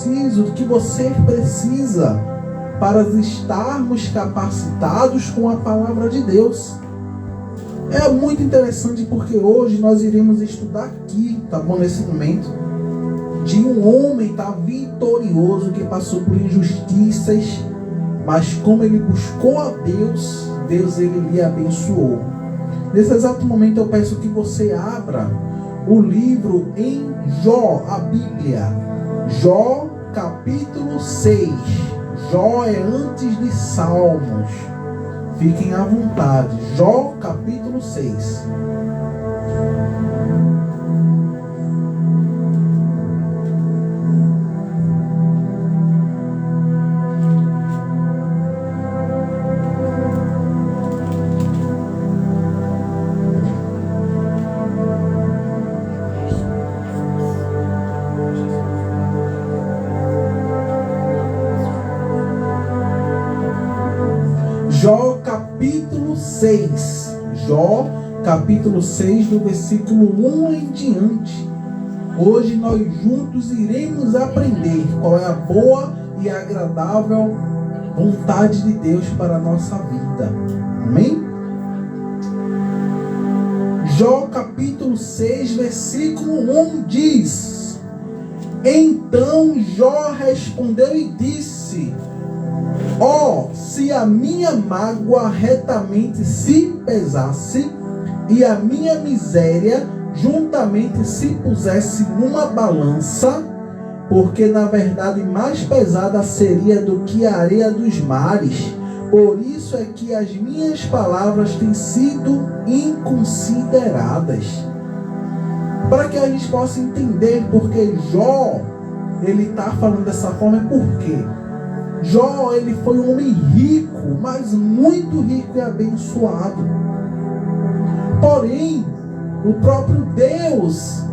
preciso, do que você precisa para estarmos capacitados com a palavra de Deus. É muito interessante porque hoje nós iremos estudar aqui, tá bom, nesse momento, de um homem vitorioso que passou por injustiças, mas como ele buscou a Deus, Deus ele lhe abençoou. Nesse exato momento eu peço que você abra o livro em Jó, a Bíblia. Jó, capítulo 6. Jó é antes de Salmos. Fiquem à vontade. Jó, capítulo 6. Jó capítulo 6. Jó capítulo 6, do versículo 1 em diante. Hoje nós juntos iremos aprender qual é a boa e agradável vontade de Deus para a nossa vida. Amém? Jó capítulo 6, versículo 1 diz: Então Jó respondeu e disse: Ó, se a minha mágoa retamente se pesasse, e a minha miséria juntamente se pusesse numa balança, porque na verdade mais pesada seria do que a areia dos mares. Por isso é que as minhas palavras têm sido inconsideradas. Para que a gente possa entender porque Jó ele está falando dessa forma, é porque Jó, ele foi um homem rico, mas muito rico e abençoado. Porém, o próprio Deus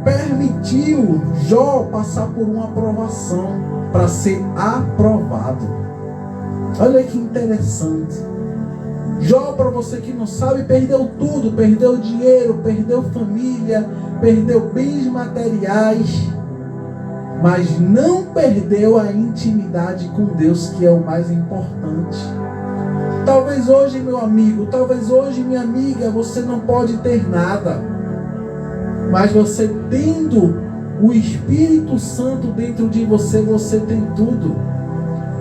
permitiu Jó passar por uma aprovação para ser aprovado. Olha que interessante. Jó, para você que não sabe, perdeu tudo. Perdeu dinheiro, perdeu família, perdeu bens materiais, mas não perdeu a intimidade com Deus, que é o mais importante. Talvez hoje, meu amigo, talvez hoje, minha amiga, você não pode ter nada, mas você tendo o Espírito Santo dentro de você, você tem tudo.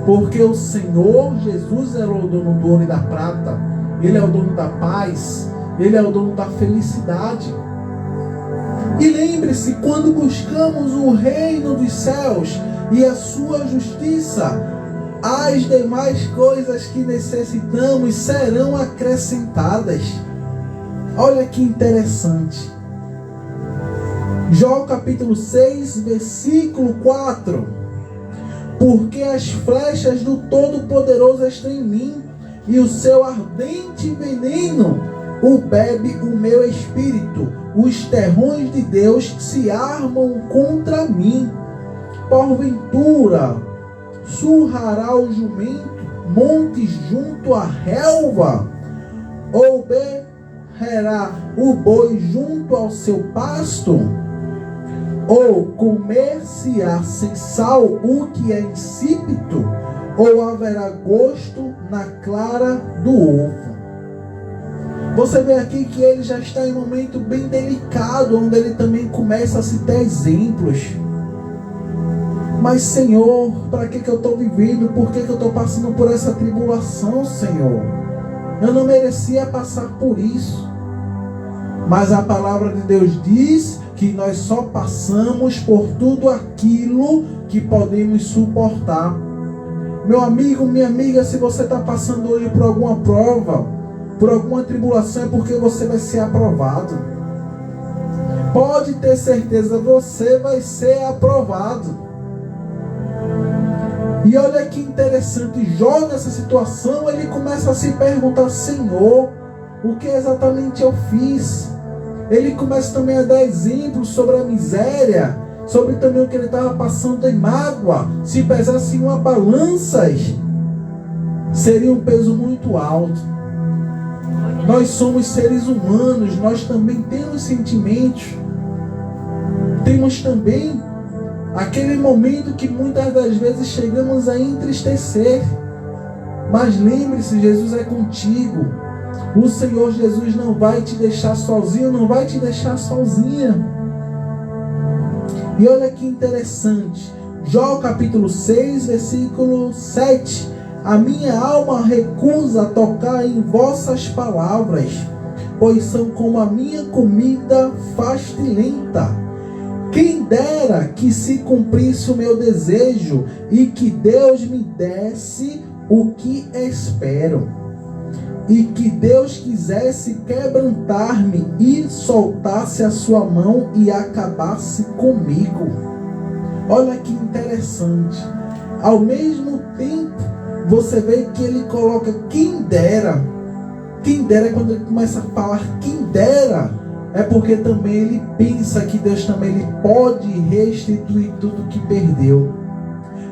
Porque o Senhor Jesus é o dono do ouro e da prata, Ele é o dono da paz, Ele é o dono da felicidade. E lembre-se, quando buscamos o reino dos céus e a sua justiça, as demais coisas que necessitamos serão acrescentadas. Olha que interessante. Jó capítulo 6, versículo 4. Porque as flechas do Todo-Poderoso estão em mim, e o seu ardente veneno o bebe o meu espírito. Os terrões de Deus se armam contra mim. Porventura surrará o jumento montes junto à relva, ou berrará o boi junto ao seu pasto? Ou comer-se-á sem sal o que é insípido? Ou haverá gosto na clara do ovo? Você vê aqui que ele já está em um momento bem delicado, onde ele também começa a citar exemplos. Mas Senhor, para que eu estou vivendo? Por que eu estou passando por essa tribulação, Senhor? Eu não merecia passar por isso. Mas a palavra de Deus diz que nós só passamos por tudo aquilo que podemos suportar. Meu amigo, minha amiga, se você está passando hoje por alguma prova, por alguma tribulação, é porque você vai ser aprovado. Pode ter certeza, você vai ser aprovado. E olha que interessante, Jó nessa situação, ele começa a se perguntar: Senhor, o que exatamente eu fiz? Ele começa também a dar exemplos sobre a miséria, sobre também o que ele estava passando em mágoa. Se pesasse uma balança, seria um peso muito alto. Nós somos seres humanos, nós também temos sentimentos, temos também Aquele momento que muitas das vezes chegamos a entristecer. Mas lembre-se, Jesus é contigo. O Senhor Jesus não vai te deixar sozinho, não vai te deixar sozinha. E olha que interessante. Jó capítulo 6, versículo 7. A minha alma recusa tocar em vossas palavras, pois são como a minha comida fastilenta. Quem dera que se cumprisse o meu desejo e que Deus me desse o que espero. E que Deus quisesse quebrantar-me e soltasse a sua mão e acabasse comigo. Olha que interessante. Ao mesmo tempo, você vê que ele coloca quem dera. Quem dera, quando ele começa a falar quem dera, é porque também ele pensa que Deus também ele pode restituir tudo que perdeu.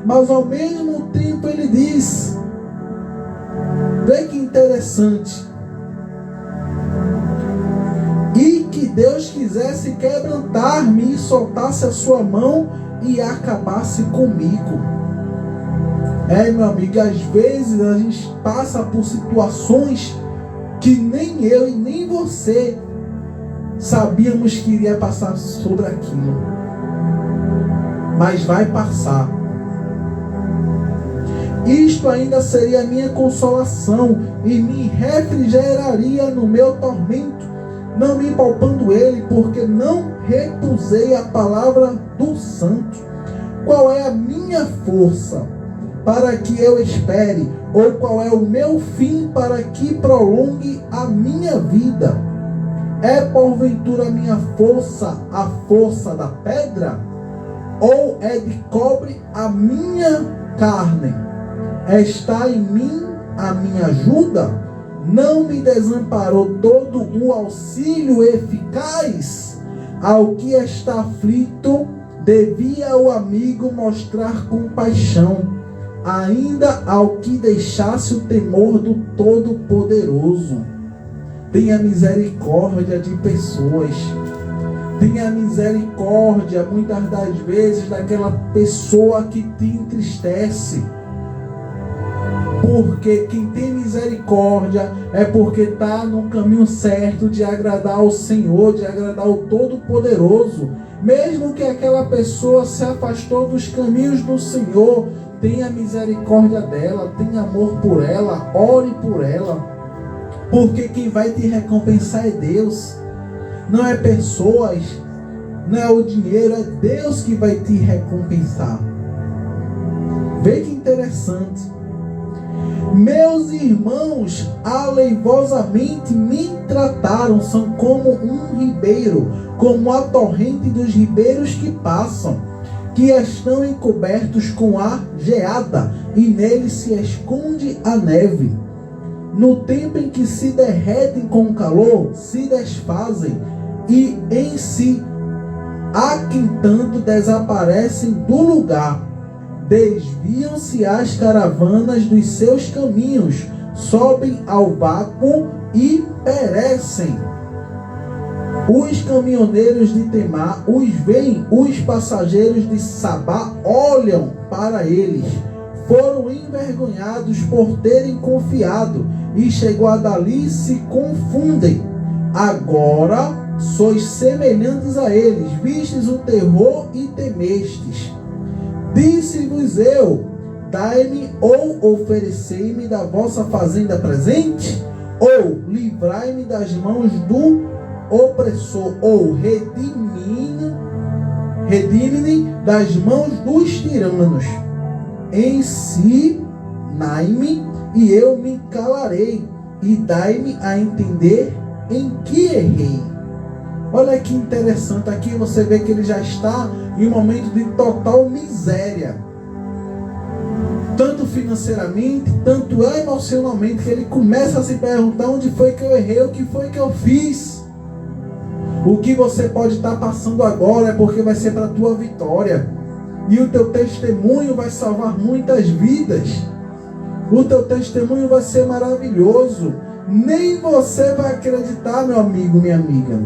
Mas ao mesmo tempo ele diz, vê que interessante, e que Deus quisesse quebrantar-me e soltasse a sua mão e acabasse comigo. Meu amigo, às vezes a gente passa por situações que nem eu e nem você sabíamos que iria passar sobre aquilo. Mas vai passar. Isto ainda seria a minha consolação e me refrigeraria no meu tormento, não me poupando ele, porque não recusei a palavra do santo. Qual é a minha força para que eu espere? Ou qual é o meu fim para que prolongue a minha vida? É porventura a minha força a força da pedra? Ou é de cobre a minha carne? Está em mim a minha ajuda? Não me desamparou todo o auxílio eficaz? Ao que está aflito, devia o amigo mostrar compaixão, ainda ao que deixasse o temor do Todo-Poderoso. Tenha misericórdia de pessoas. Tenha misericórdia, muitas das vezes, daquela pessoa que te entristece. Porque quem tem misericórdia é porque está no caminho certo de agradar ao Senhor, de agradar ao Todo-Poderoso. Mesmo que aquela pessoa se afastou dos caminhos do Senhor, tenha misericórdia dela, tenha amor por ela, ore por ela. Porque quem vai te recompensar é Deus. Não é pessoas, não é o dinheiro, é Deus que vai te recompensar. Vê que interessante. Meus irmãos aleivosamente me trataram, são como um ribeiro, como a torrente dos ribeiros que passam, que estão encobertos com a geada, e nele se esconde a neve. No tempo em que se derretem com o calor, se desfazem, e em si aquentando desaparecem do lugar. Desviam-se as caravanas dos seus caminhos, sobem ao vácuo e perecem. Os caminhoneiros de Temá os veem, os passageiros de Sabá olham para eles. Foram envergonhados por terem confiado, e chegou a dali se confundem. Agora sois semelhantes a eles, vistes o terror e temestes. Disse-vos eu, dai-me ou oferecei-me da vossa fazenda presente, ou livrai-me das mãos do opressor, ou redime-me das mãos dos tiranos. Ensinai-me e eu me calarei, e dai-me a entender em que errei. Olha que interessante, aqui você vê que ele já está em um momento de total miséria. Tanto financeiramente, tanto emocionalmente, que ele começa a se perguntar onde foi que eu errei, o que foi que eu fiz. O que você pode estar passando agora é porque vai ser para a tua vitória. E o teu testemunho vai salvar muitas vidas. O teu testemunho vai ser maravilhoso. Nem você vai acreditar, meu amigo, minha amiga.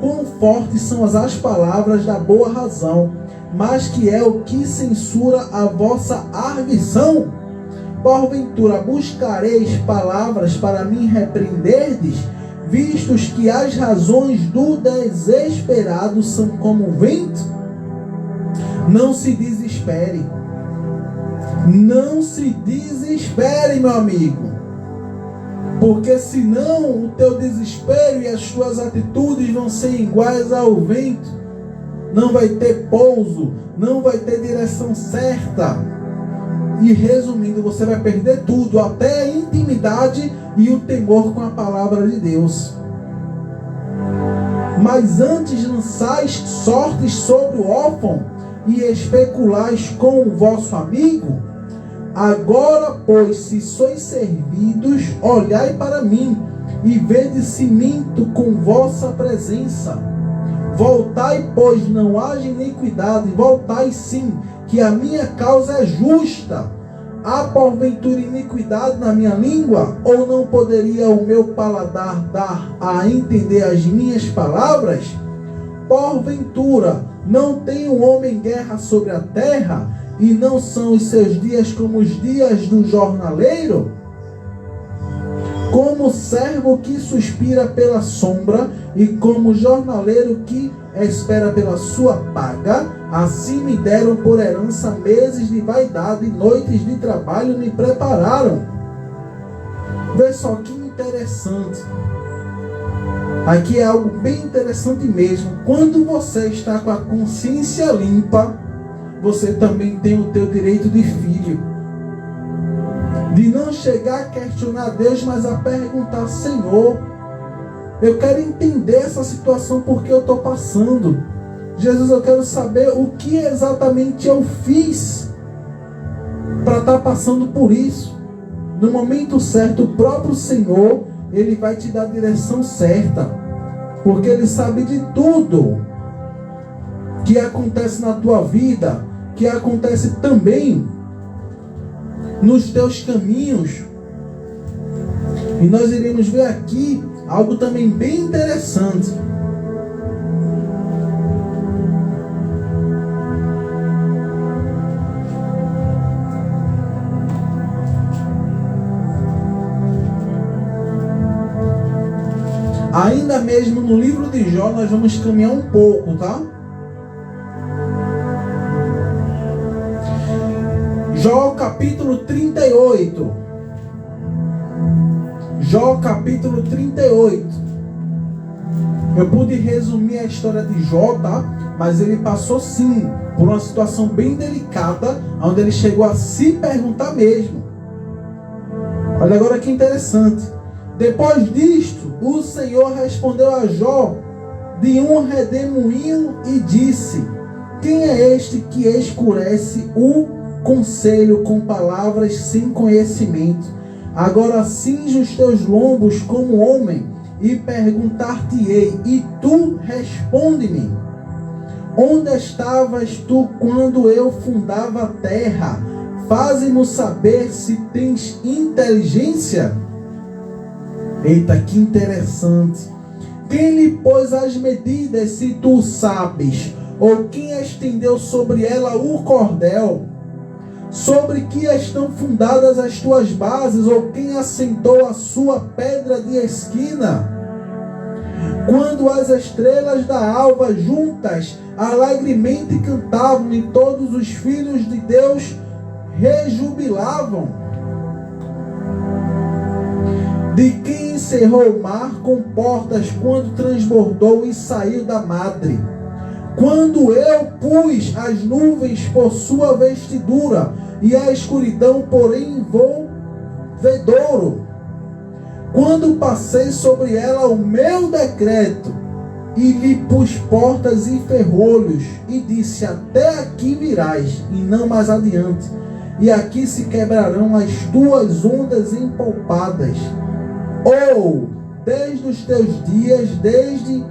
quão fortes são as palavras da boa razão, mas que é o que censura a vossa arguição? Porventura buscareis palavras para me repreenderdes, vistos que as razões do desesperado são como o vento? Não se desespere. Não se desespere, meu amigo. Porque senão o teu desespero e as tuas atitudes vão ser iguais ao vento. Não vai ter pouso, não vai ter direção certa. E resumindo, você vai perder tudo, até a intimidade e o temor com a palavra de Deus. Mas antes lançais sortes sobre o órfão e especulais com o vosso amigo? Agora, pois, se sois servidos, olhai para mim e vede se minto com vossa presença. Voltai, pois, não haja iniquidade, voltai sim, que a minha causa é justa. Há porventura iniquidade na minha língua? Ou não poderia o meu paladar dar a entender as minhas palavras? Porventura, não tem o homem guerra sobre a terra, e não são os seus dias como os dias do jornaleiro? Como servo que suspira pela sombra, e como jornaleiro que espera pela sua paga, assim me deram por herança meses de vaidade, e noites de trabalho me prepararam. Vê só que interessante. Aqui é algo bem interessante mesmo. Quando você está com a consciência limpa, você também tem o teu direito de filho. De não chegar a questionar Deus, mas a perguntar: Senhor, eu quero entender essa situação porque eu estou passando. Jesus, eu quero saber o que exatamente eu fiz para estar passando por isso. No momento certo, o próprio Senhor, Ele vai te dar a direção certa. Porque Ele sabe de tudo que acontece na tua vida, que acontece também nos teus caminhos. E nós iremos ver aqui algo também bem interessante. Ainda mesmo no livro de Jó, nós vamos caminhar um pouco, tá? Jó capítulo 38. Jó capítulo 38. Eu pude resumir a história de Jó, tá? Mas ele passou sim por uma situação bem delicada, onde ele chegou a se perguntar mesmo. Olha agora que interessante. Depois disto, o Senhor respondeu a Jó de um redemoinho e disse: quem é este que escurece o conselho com palavras sem conhecimento? Agora cinge os teus lombos como homem, e perguntar-te-ei, e tu responde-me. Onde estavas tu quando eu fundava a terra? Faze-mo saber se tens inteligência. Eita, que interessante. Quem lhe pôs as medidas, se tu sabes? Ou quem estendeu sobre ela o cordel? Sobre que estão fundadas as tuas bases? Ou quem assentou a sua pedra de esquina? Quando as estrelas da alva juntas alegremente cantavam, e todos os filhos de Deus rejubilavam. De quem encerrou o mar com portas quando transbordou e saiu da madre? Quando eu pus as nuvens por sua vestidura e a escuridão por envolvedouro? Quando passei sobre ela o meu decreto e lhe pus portas e ferrolhos e disse: até aqui virás e não mais adiante, e aqui se quebrarão as tuas ondas empalpadas. Ou, desde os teus dias, desde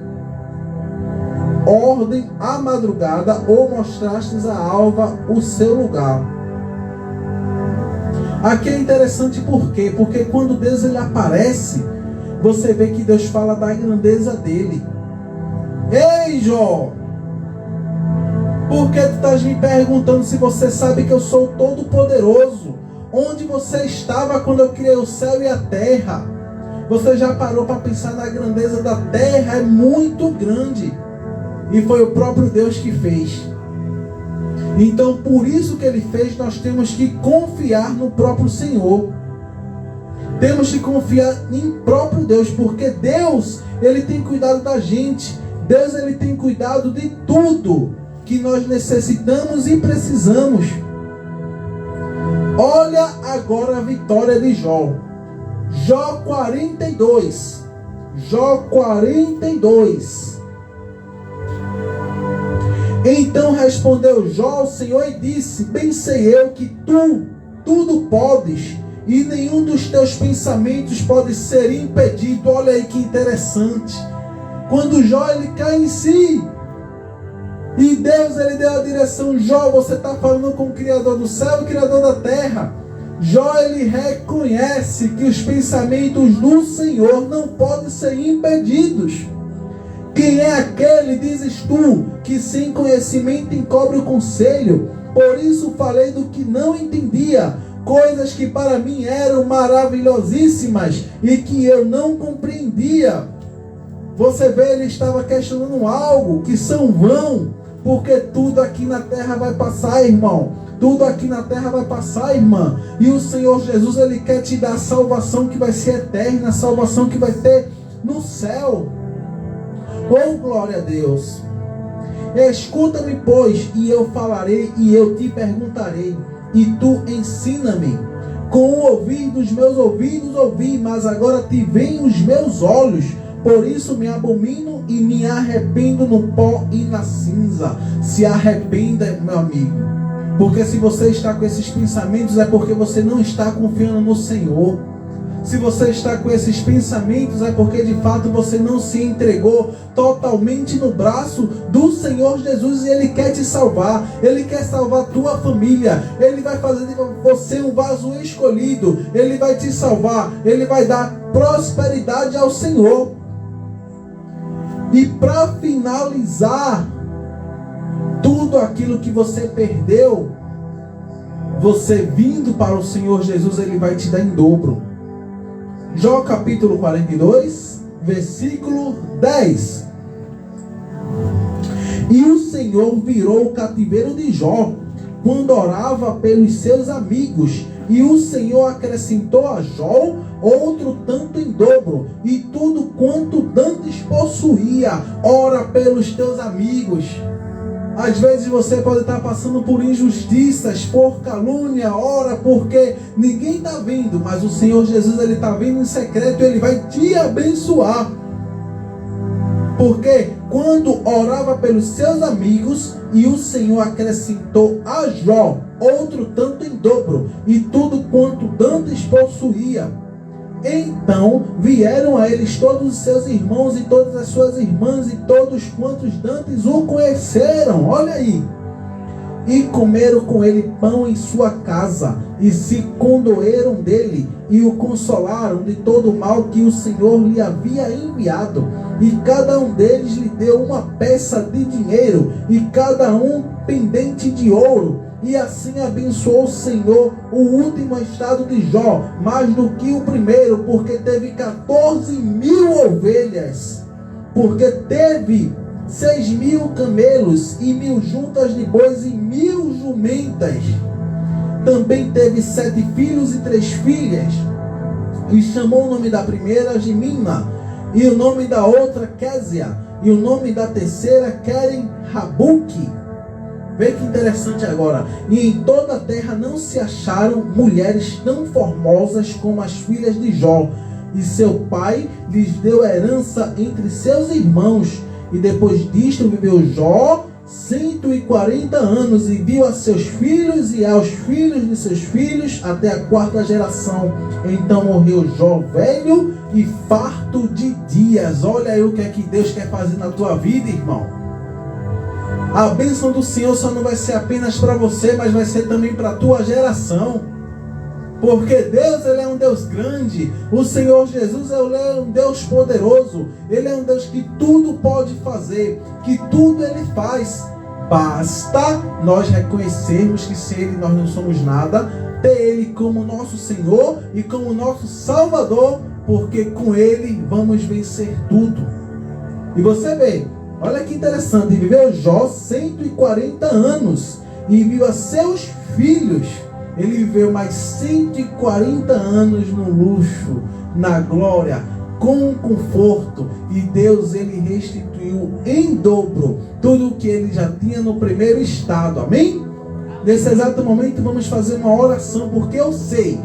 ordem à madrugada, ou mostrastes à alva o seu lugar. Aqui é interessante por quê? Porque quando Deus ele aparece, você vê que Deus fala da grandeza dele. Ei, Jó, por que tu estás me perguntando se você sabe que eu sou todo-poderoso? Onde você estava quando eu criei o céu e a terra? Você já parou para pensar na grandeza da terra? É muito grande. E foi o próprio Deus que fez. Então, por isso que Ele fez, nós temos que confiar no próprio Senhor. Temos que confiar em próprio Deus, porque Deus, Ele tem cuidado da gente. Deus, Ele tem cuidado de tudo que nós necessitamos e precisamos. Olha agora a vitória de Jó. Jó 42. Jó 42. Então respondeu Jó ao Senhor e disse: bem sei eu que tu tudo podes, e nenhum dos teus pensamentos pode ser impedido. Olha aí que interessante. Quando Jó ele cai em si, e Deus ele deu a direção: Jó, você está falando com o Criador do céu e o Criador da terra. Jó ele reconhece que os pensamentos do Senhor não podem ser impedidos. Quem é aquele, dizes tu, que sem conhecimento encobre o conselho? Por isso falei do que não entendia, coisas que para mim eram maravilhosíssimas e que eu não compreendia. Você vê, ele estava questionando algo que são vão, porque tudo aqui na terra vai passar, irmão. Tudo aqui na terra vai passar, irmã. E o Senhor Jesus, Ele quer te dar a salvação que vai ser eterna, a salvação que vai ter no céu. Oh, glória a Deus. Escuta-me, pois, e eu falarei, e eu te perguntarei, e tu ensina-me. Com o ouvir dos meus ouvidos ouvi, mas agora te veem os meus olhos. Por isso me abomino e me arrependo no pó e na cinza. Se arrependa, meu amigo. Porque se você está com esses pensamentos, é porque você não está confiando no Senhor. Se você está com esses pensamentos, é porque de fato você não se entregou totalmente no braço do Senhor Jesus, e Ele quer te salvar. Ele quer salvar a tua família. Ele vai fazer de você um vaso escolhido. Ele vai te salvar. Ele vai dar prosperidade ao Senhor. E para finalizar, tudo aquilo que você perdeu, você vindo para o Senhor Jesus, Ele vai te dar em dobro. Jó capítulo 42, versículo 10. E o Senhor virou o cativeiro de Jó, quando orava pelos seus amigos. E o Senhor acrescentou a Jó outro tanto em dobro, e tudo quanto dantes possuía. Ora pelos teus amigos. Às vezes você pode estar passando por injustiças, por calúnia, ora porque ninguém está vendo, mas o Senhor Jesus, Ele está vendo em secreto, Ele vai te abençoar. Porque quando orava pelos seus amigos, e o Senhor acrescentou a Jó outro tanto em dobro, e tudo quanto dantes possuía. Então vieram a eles todos os seus irmãos e todas as suas irmãs, e todos quantos dantes o conheceram. Olha aí. E comeram com ele pão em sua casa, e se condoeram dele, e o consolaram de todo o mal que o Senhor lhe havia enviado. E cada um deles lhe deu uma peça de dinheiro, e cada um pendente de ouro. E assim abençoou o Senhor o último estado de Jó, mais do que o primeiro, porque teve 14.000 ovelhas, porque teve 6.000 camelos, e 1.000 juntas de bois, e 1.000 jumentas. Também teve 7 filhos e 3 filhas, e chamou o nome da primeira Jemima, e o nome da outra Késia, e o nome da terceira Queren-Habuque. Vê que interessante agora. E em toda a terra não se acharam mulheres tão formosas como as filhas de Jó. E seu pai lhes deu herança entre seus irmãos. E depois disto viveu Jó 140 anos, e viu a seus filhos e aos filhos de seus filhos até a 4ª geração. Então morreu Jó velho e farto de dias. Olha aí o que é que Deus quer fazer na tua vida, irmão. A bênção do Senhor só não vai ser apenas para você, mas vai ser também para a tua geração. Porque Deus, Ele é um Deus grande. O Senhor Jesus, Ele é um Deus poderoso. Ele é um Deus que tudo pode fazer, que tudo Ele faz. Basta nós reconhecermos que sem Ele nós não somos nada, ter Ele como nosso Senhor e como nosso Salvador, porque com Ele vamos vencer tudo. E você vê, olha que interessante, viveu Jó 140 anos e viu a seus filhos. Ele viveu mais 140 anos no luxo, na glória, com conforto. E Deus, Ele restituiu em dobro tudo o que Ele já tinha no primeiro estado. Amém? Nesse exato momento vamos fazer uma oração, porque eu sei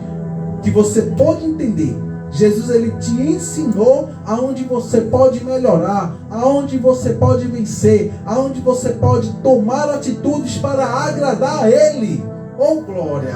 que você pode entender. Jesus, Ele te ensinou aonde você pode melhorar, aonde você pode vencer, aonde você pode tomar atitudes para agradar a Ele. Oh glória!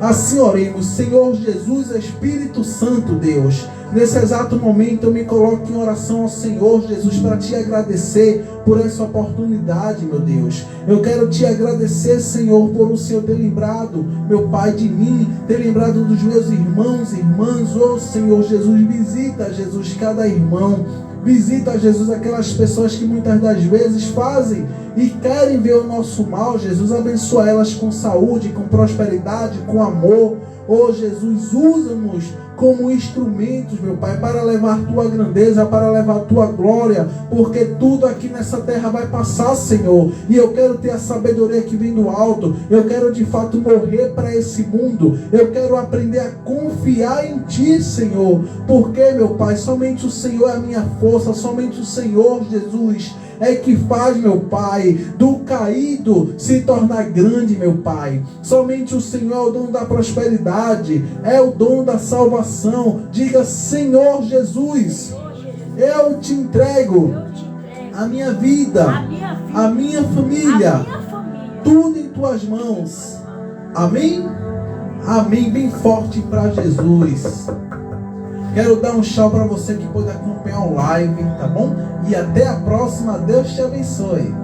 Assim oremos. Senhor Jesus, Espírito Santo, Deus, nesse exato momento eu me coloco em oração ao Senhor Jesus para te agradecer por essa oportunidade, meu Deus. Eu quero te agradecer, Senhor, por o Senhor ter lembrado, meu Pai, de mim, ter lembrado dos meus irmãos e irmãs. Oh Senhor Jesus, visita, Jesus, cada irmão. Visita, Jesus, aquelas pessoas que muitas das vezes fazem e querem ver o nosso mal. Jesus, abençoa elas com saúde, com prosperidade, com amor. Oh Jesus, usa-nos como instrumentos, meu Pai, para levar Tua grandeza, para levar Tua glória, porque tudo aqui nessa terra vai passar, Senhor, e eu quero ter a sabedoria que vem do alto. Eu quero de fato morrer para esse mundo. Eu quero aprender a confiar em Ti, Senhor, porque, meu Pai, somente o Senhor é a minha força, somente o Senhor, Jesus, é que faz, meu Pai, do caído se tornar grande, meu Pai. Somente o Senhor é o dono da prosperidade, é o dono da salvação. Diga: Senhor Jesus, eu te entrego a minha vida, a minha família, tudo em Tuas mãos. Amém? Amém. Bem forte para Jesus. Quero dar um tchau para você que pode acompanhar o live, tá bom? E até a próxima. Deus te abençoe.